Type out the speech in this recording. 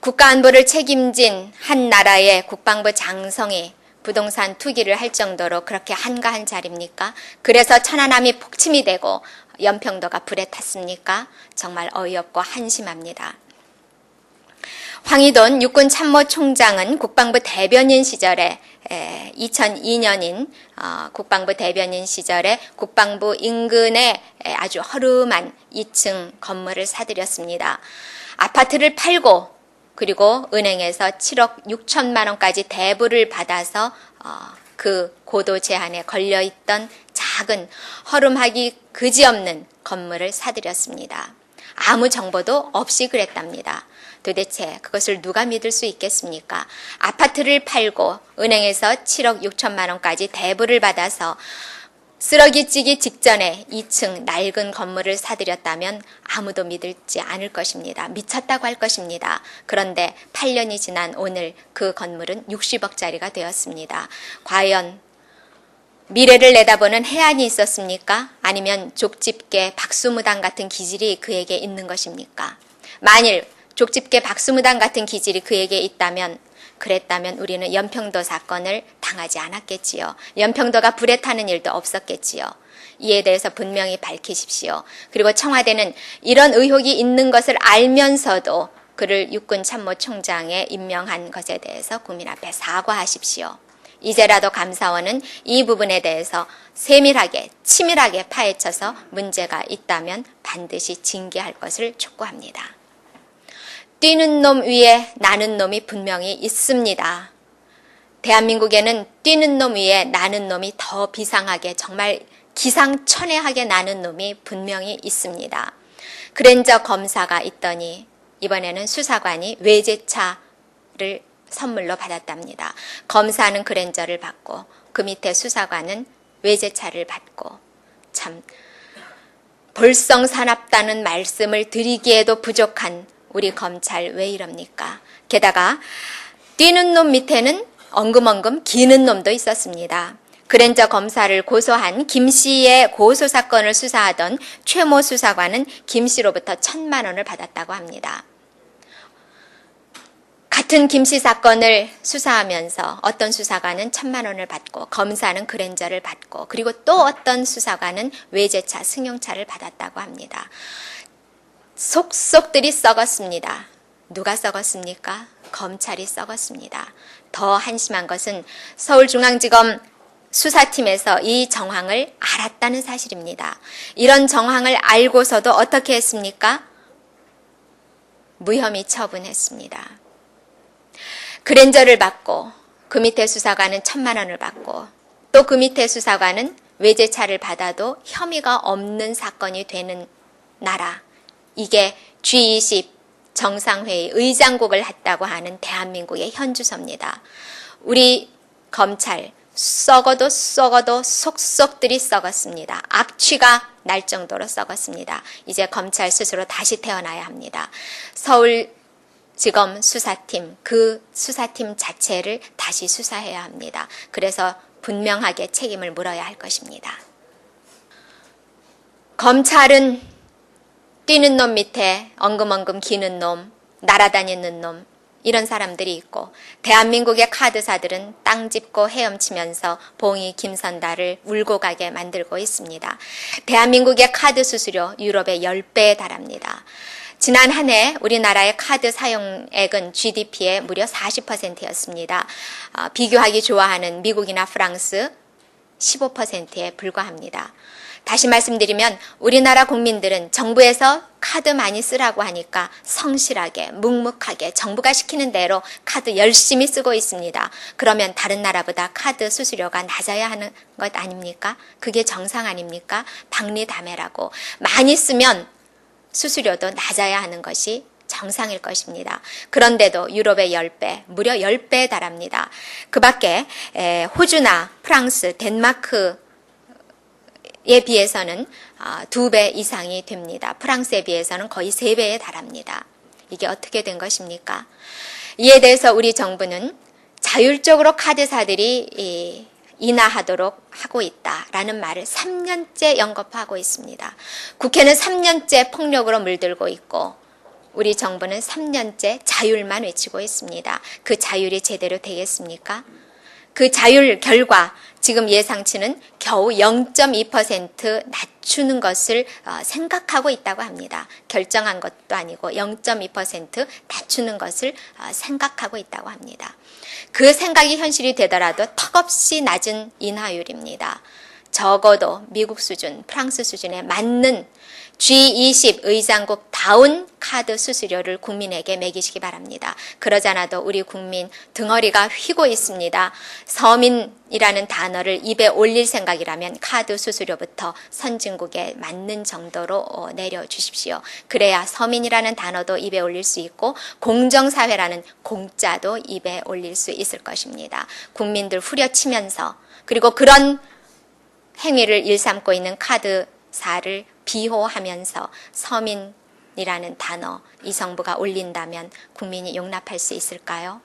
국가안보를 책임진 한 나라의 국방부 장성이 부동산 투기를 할 정도로 그렇게 한가한 자리입니까? 그래서 천안함이 폭침이 되고 연평도가 불에 탔습니까? 정말 어이없고 한심합니다. 황희돈 육군참모총장은 국방부 대변인 시절에 2002년인 국방부 대변인 시절에 국방부 인근에 아주 허름한 2층 건물을 사들였습니다. 아파트를 팔고 그리고 은행에서 7억 6천만 원까지 대부를 받아서 그 고도 제한에 걸려있던 작은 허름하기 그지없는 건물을 사들였습니다. 아무 정보도 없이 그랬답니다. 도대체 그것을 누가 믿을 수 있겠습니까? 아파트를 팔고 은행에서 7억 6천만 원까지 대부를 받아서 쓰러기찌기 직전에 2층 낡은 건물을 사들였다면 아무도 믿지 않을 것입니다. 미쳤다고 할 것입니다. 그런데 8년이 지난 오늘 그 건물은 60억짜리가 되었습니다. 과연 미래를 내다보는 해안이 있었습니까? 아니면 족집게 박수무당 같은 기질이 그에게 있는 것입니까? 만일 족집게 박수무당 같은 기질이 그에게 있다면 그랬다면 우리는 연평도 사건을 당하지 않았겠지요. 연평도가 불에 타는 일도 없었겠지요. 이에 대해서 분명히 밝히십시오. 그리고 청와대는 이런 의혹이 있는 것을 알면서도 그를 육군참모총장에 임명한 것에 대해서 국민 앞에 사과하십시오. 이제라도 감사원은 이 부분에 대해서 세밀하게 치밀하게 파헤쳐서 문제가 있다면 반드시 징계할 것을 촉구합니다. 뛰는 놈 위에 나는 놈이 분명히 있습니다. 대한민국에는 뛰는 놈 위에 나는 놈이 더 비상하게 정말 기상천외하게 나는 놈이 분명히 있습니다. 그랜저 검사가 있더니 이번에는 수사관이 외제차를 선물로 받았답니다. 검사는 그랜저를 받고 그 밑에 수사관은 외제차를 받고 참 볼성사납다는 말씀을 드리기에도 부족한 우리 검찰 왜 이럽니까? 게다가 뛰는 놈 밑에는 엉금엉금 기는 놈도 있었습니다. 그랜저 검사를 고소한 김 씨의 고소 사건을 수사하던 최모 수사관은 김 씨로부터 1,000만 원을 받았다고 합니다. 같은 김 씨 사건을 수사하면서 어떤 수사관은 1,000만 원을 받고 검사는 그랜저를 받고 그리고 또 어떤 수사관은 외제차 승용차를 받았다고 합니다. 속속들이 썩었습니다. 누가 썩었습니까? 검찰이 썩었습니다. 더 한심한 것은 서울중앙지검 수사팀에서 이 정황을 알았다는 사실입니다. 이런 정황을 알고서도 어떻게 했습니까? 무혐의 처분했습니다. 그랜저를 받고 그 밑에 수사관은 1,000만 원을 받고 또 그 밑에 수사관은 외제차를 받아도 혐의가 없는 사건이 되는 나라. 이게 G20 정상회의 의장국을 했다고 하는 대한민국의 현주소입니다. 우리 검찰 썩어도 속속들이 썩었습니다. 악취가 날 정도로 썩었습니다. 이제 검찰 스스로 다시 태어나야 합니다. 서울지검 수사팀, 그 수사팀 자체를 다시 수사해야 합니다. 그래서 분명하게 책임을 물어야 할 것입니다. 검찰은 뛰는 놈 밑에 엉금엉금 기는 놈, 날아다니는 놈 이런 사람들이 있고 대한민국의 카드사들은 땅 짚고 헤엄치면서 봉이 김선달을 울고 가게 만들고 있습니다. 대한민국의 카드 수수료 유럽의 10배에 달합니다. 지난 한 해 우리나라의 카드 사용액은 GDP의 무려 40%였습니다. 비교하기 좋아하는 미국이나 프랑스 15%에 불과합니다. 다시 말씀드리면 우리나라 국민들은 정부에서 카드 많이 쓰라고 하니까 성실하게 묵묵하게 정부가 시키는 대로 카드 열심히 쓰고 있습니다. 그러면 다른 나라보다 카드 수수료가 낮아야 하는 것 아닙니까? 그게 정상 아닙니까? 박리다매라고 많이 쓰면 수수료도 낮아야 하는 것이 정상일 것입니다. 그런데도 유럽의 10배, 무려 10배에 달합니다. 그 밖에 호주나 프랑스, 덴마크 에 비해서는 2배 이상이 됩니다. 프랑스에 비해서는 거의 3배에 달합니다. 이게 어떻게 된 것입니까? 이에 대해서 우리 정부는 자율적으로 카드사들이 인하하도록 하고 있다라는 말을 3년째 연거푸하고 있습니다. 국회는 3년째 폭력으로 물들고 있고 우리 정부는 3년째 자율만 외치고 있습니다. 그 자율이 제대로 되겠습니까? 그 자율 결과 지금 예상치는 겨우 0.2% 낮추는 것을 생각하고 있다고 합니다. 결정한 것도 아니고 0.2% 낮추는 것을 생각하고 있다고 합니다. 그 생각이 현실이 되더라도 턱없이 낮은 인하율입니다. 적어도 미국 수준, 프랑스 수준에 맞는 G20 의장국다운 카드 수수료를 국민에게 매기시기 바랍니다. 그러지 않아도 우리 국민 등허리가 휘고 있습니다. 서민이라는 단어를 입에 올릴 생각이라면 카드 수수료부터 선진국에 맞는 정도로 내려주십시오. 그래야 서민이라는 단어도 입에 올릴 수 있고 공정사회라는 공짜도 입에 올릴 수 있을 것입니다. 국민들 후려치면서 그리고 그런 행위를 일삼고 있는 카드사를 비호하면서 서민이라는 단어 이 정부가 올린다면 국민이 용납할 수 있을까요?